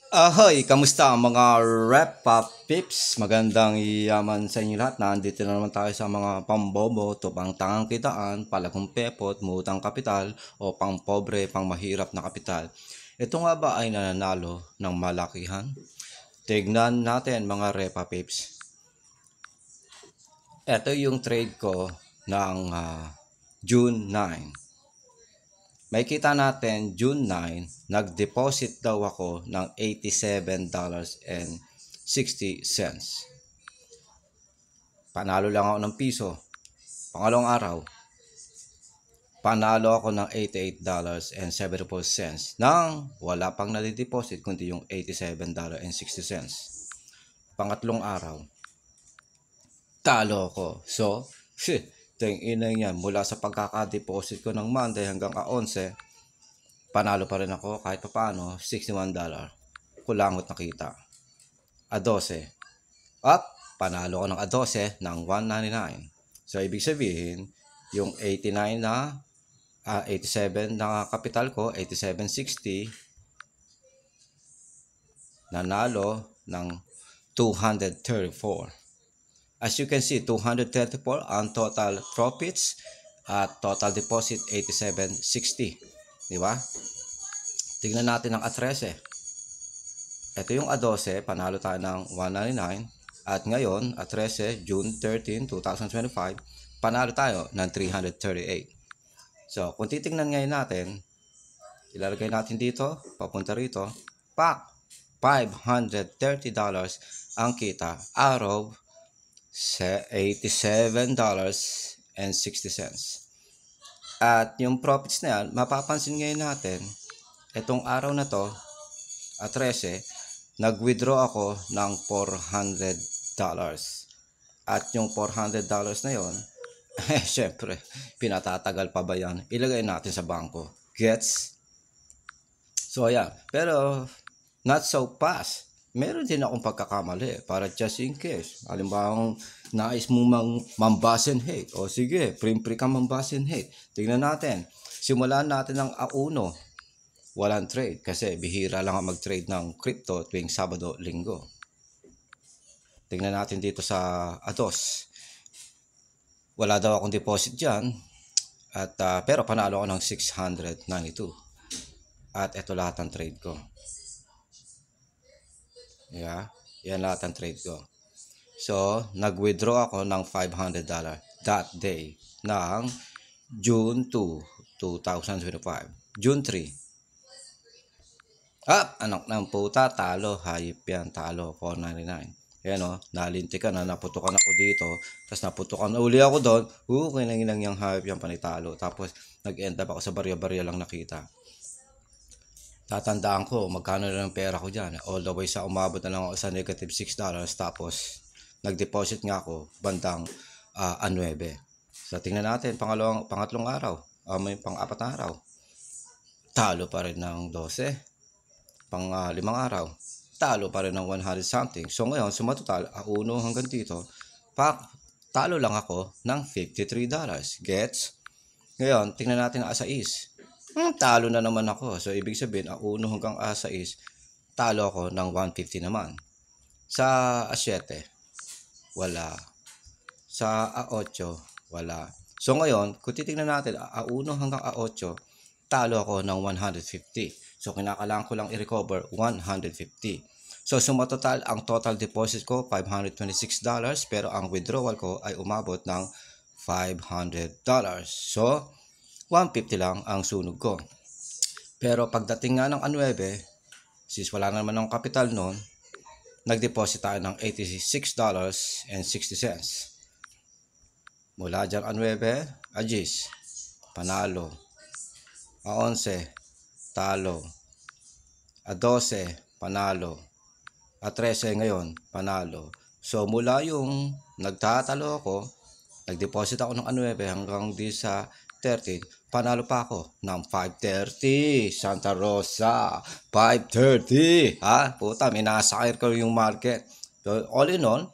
Ahoy! Kamusta ang mga rep pips? Magandang yaman sa inyo lahat. Nandito na naman tayo sa mga pambobo, to pang tangang kitaan, palagong pepot, mutang kapital, o pang pobre, pang mahirap na kapital. Ito nga ba ay nananalo ng malakihan? Tignan natin mga repa pips. Ito yung trade ko ng June 9. May kita natin June 9, nag-deposit daw ako ng $87.60. Panalo lang ako ng piso. Pangalawang araw, panalo ako ng $88.74 nang wala pang nadideposit kundi yung $87.60. Pangatlong araw, talo ako. So, tingin yan, mula sa pagkakadeposit ko ng Monday hanggang 11, panalo pa rin ako kahit paano, $61. Kulangot na kita. A12. Up, panalo ko ng A12 ng 199. So, ibig sabihin, yung 89 na, 87 na kapital ko, 8760, nanalo ng 234. As you can see, 234 ang total profits at total deposit 8760. Di ba? Tingnan natin ang A13. Ito yung A12, panalo tayo ng 199. At ngayon, A13, June 13, 2025, panalo tayo ng 338. So, kung titingnan ngayon natin, ilalagay natin dito, papunta rito, pak, $530 ang kita out of $87.60. At yung profits na yan, mapapansin ngayon natin, itong araw na to, at 13, nag-withdraw ako ng $400. At yung $400 na yon, syempre, pinatatagal pa ba yan? Ilagay natin sa bangko. Gets? So, ayan. Pero, not so fast. Meron din akong pagkakamali para just in case. Halimbawa, nais mo mambase and hate. O sige, pre ka mambase and hate. Tingnan natin. Simulan natin ng A1. Walang trade kasi bihira lang mag-trade ng crypto tuwing Sabado, Linggo. Tingnan natin dito sa A2. Wala daw akong deposit dyan. At, pero panalo ako ng 692. At ito lahat ng trade ko. Yeah, yan lahat ng trade ko. So, nag-withdraw ako ng $500 that day ng June 2, 2025. June 3. Anak ng puta, talo. Hayop yan, talo. 499. Yan o, nalintikan na, naputukan ako dito. Tapos naputukan na uli ako doon. Kinanginang yung hayop yan, panitalo. Tapos, nag-end up ako sa barya-barya lang nakita. Tatandaan ko, magkano na ng pera ko dyan. All the way sa umabot na lang ako sa negative $6. Tapos, nag-deposit nga ako bandang 9. So, tingnan natin, pangatlong araw. May pang-apat na araw. Talo pa rin ng 12. Pang-limang araw. Talo pa rin ng 100 something. So, ngayon, sumatotal, 1 hanggang dito, talo lang ako ng $53. Gets? Ngayon, tingnan natin ang A6. Talo na naman ako. So, ibig sabihin, A1 hanggang A6, talo ako ng 150 naman. Sa A7, wala. Sa A8, wala. So, ngayon, kung titingnan natin, A1 hanggang A8, talo ako ng 150. So, kinakailangan ko lang i-recover 150. So, sumatotal, ang total deposit ko, $526, pero ang withdrawal ko ay umabot ng $500. So, 150 lang ang sunog ko. Pero pagdating nga ng 9, since wala naman ng kapital noon, nag-deposit tayo ng $86.60. Mula dyan 9, Agis, panalo. A11, talo. A12, panalo. A13 ngayon, panalo. So mula yung nagtatalo ako, nag-deposit ako ng 9 hanggang di sa 13, panalo pa ako ng 530. Santa Rosa, 530. Puta, minasakir ko yung market. So, all in all,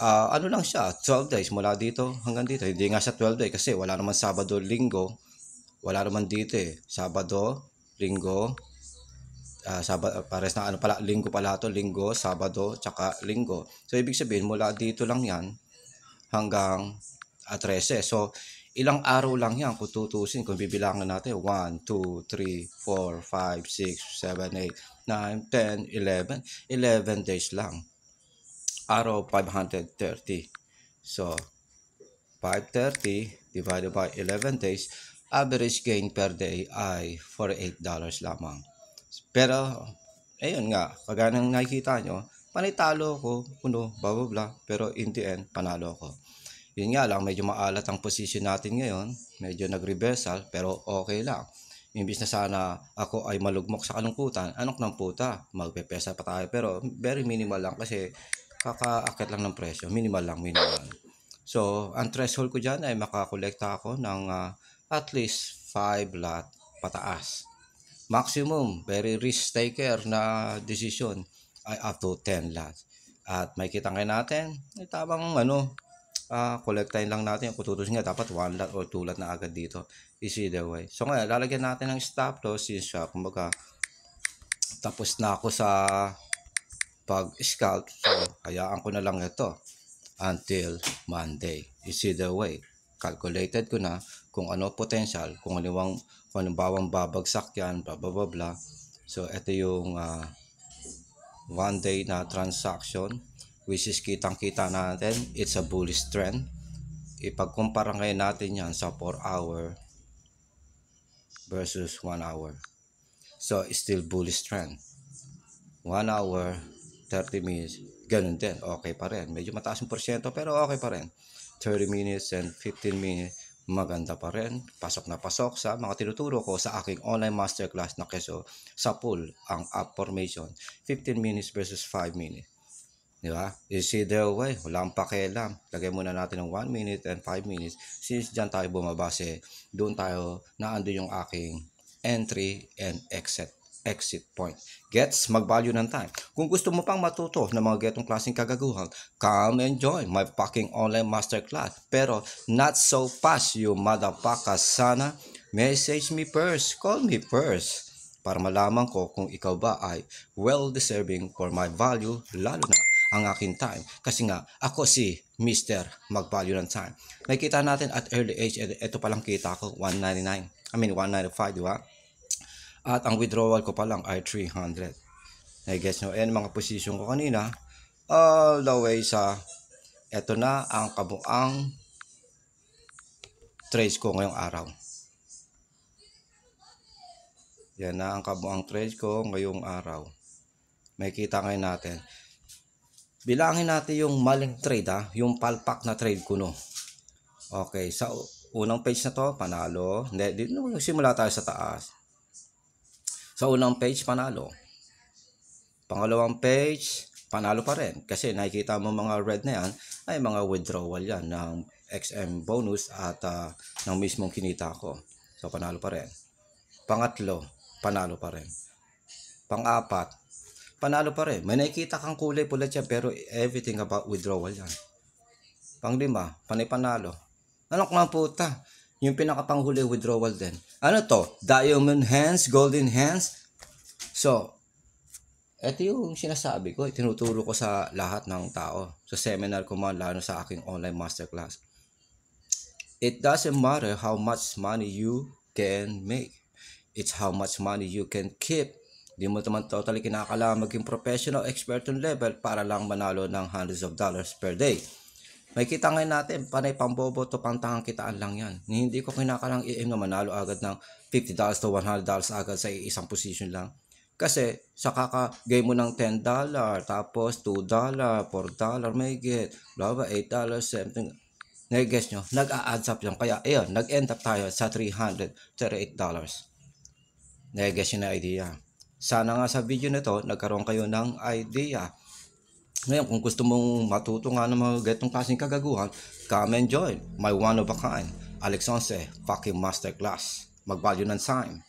ano lang siya, 12 days mula dito hanggang dito. Hindi nga sa 12 days kasi wala naman Sabado, Linggo. Wala naman dito eh. Sabado, Linggo, pares na ano pala, linggo pala to, linggo, sabado, tsaka linggo. So ibig sabihin mula dito lang yan hanggang 13. So ilang araw lang yan kung tutusin, kung bibilangan natin 1, 2, 3, 4, 5, 6, 7, 8, 9, 10, 11. 11 days lang. Araw 530. So 530 divided by 11 days, average gain per day ay $48 lamang. Pero, ayun nga, kagaya ng nakikita nyo, panitalo ko, blah, blah, blah, pero in the end, panalo ko. Yun nga lang, medyo maalat ang position natin ngayon, medyo nag-reversal, pero okay lang. Imbis na sana ako ay malugmok sa kalungkutan, anok ng puta, magpepesa pa tayo, pero very minimal lang kasi kakaakit lang ng presyo, minimal lang, minimal. So, ang threshold ko dyan ay makakolekta ako ng at least 5 lot pataas. Maximum, very risk taker na decision ay up to 10 lots. At may kita ngayon natin, ay tamang kolektahin lang natin. Kung tutusin nga, dapat 1 lot or 2 lot na agad dito. Is either way. So ngayon, lalagyan natin ng stop loss since kumbaga, tapos na ako sa pag-scalp. So, hayaan ko na lang ito until Monday. Is either way. Calculated ko na kung ano potential, kung bawang babagsak yan, blah blah blah blah. So ito yung 1 day na transaction, which is kitang-kita natin, it's a bullish trend. Ipagkumpara ngayon natin yan sa 4 hour versus 1 hour. So it's still bullish trend. 1 hour, 30 minutes, ganun din, okay pa rin. Medyo mataas yung porsyento pero okay pa rin. 30 minutes and 15 minutes, maganda pa rin. Pasok na pasok sa mga tinuturo ko sa aking online masterclass na keso sa pool, ang up formation. 15 minutes versus 5 minutes. Di ba? Is either way, walang pakialam. Lagay muna natin ng 1 minute and 5 minutes. Since dyan tayo bumabase, doon tayo naando yung aking entry and exit point. Gets, mag-value ng time. Kung gusto mo pang matuto ng mga getong klaseng kagaguhan, come and join my fucking online masterclass. Pero not so fast, you motherfucker. Sana message me first, call me first, para malaman ko kung ikaw ba ay well-deserving for my value, lalo na ang aking time. Kasi nga, ako si Mr. Mag-value ng time. Nakikita natin at early age, ito palang kita ko, 195, di ba? At ang withdrawal ko pa lang ay 300. I-guess nyo, yan mga position ko kanina. All the way sa, eto na ang kabuang trades ko ngayong araw. Yan na ang kabuang trades ko ngayong araw. May kita ngayon natin. Bilangin natin yung maling trade yung palpak na trade ko no. Okay, sa unang page na to, panalo. Hindi, simula tayo sa taas. Sa unang page, panalo. Pangalawang page, panalo pa rin. Kasi nakikita mo mga red na yan, ay mga withdrawal yan ng XM bonus at ng mismong kinita ko. So, panalo pa rin. Pangatlo, panalo pa rin. Pang-apat, panalo pa rin. May nakikita kang kulay pula siya pero everything about withdrawal yan. Pang-lima, panay-panalo. Ano ka nga puta? Yung pinakapanghuli withdrawal din. Ano to? Diamond hands, golden hands. So, ito yung sinasabi ko. Tinuturo ko sa lahat ng tao. Sa seminar ko man, lalo sa aking online masterclass. It doesn't matter how much money you can make. It's how much money you can keep. Di mo naman totally kinakailangan maging professional expert on level para lang manalo ng hundreds of dollars per day. May kita ngayon natin, panay pambobo to pangtangang kitaan lang yan. Hindi ko kinakalang i-aim na manalo agad ng $50 to $100 agad sa isang position lang. Kasi sa kaka-game mo ng $10, tapos $2, $4, may get, blah blah, $8, something. Nag-guess nyo, nag-a-adds up yan. Kaya, ayun, nag-end up tayo sa $338. Nag-guess nyo na idea. Sana nga sa video nito, nagkaroon kayo ng idea. Ngayon, kung gusto mong matuto nga ng mga ganitong klaseng kagaguhan, come and join my one of a kind Alex Once fucking masterclass. Mag-value ng time.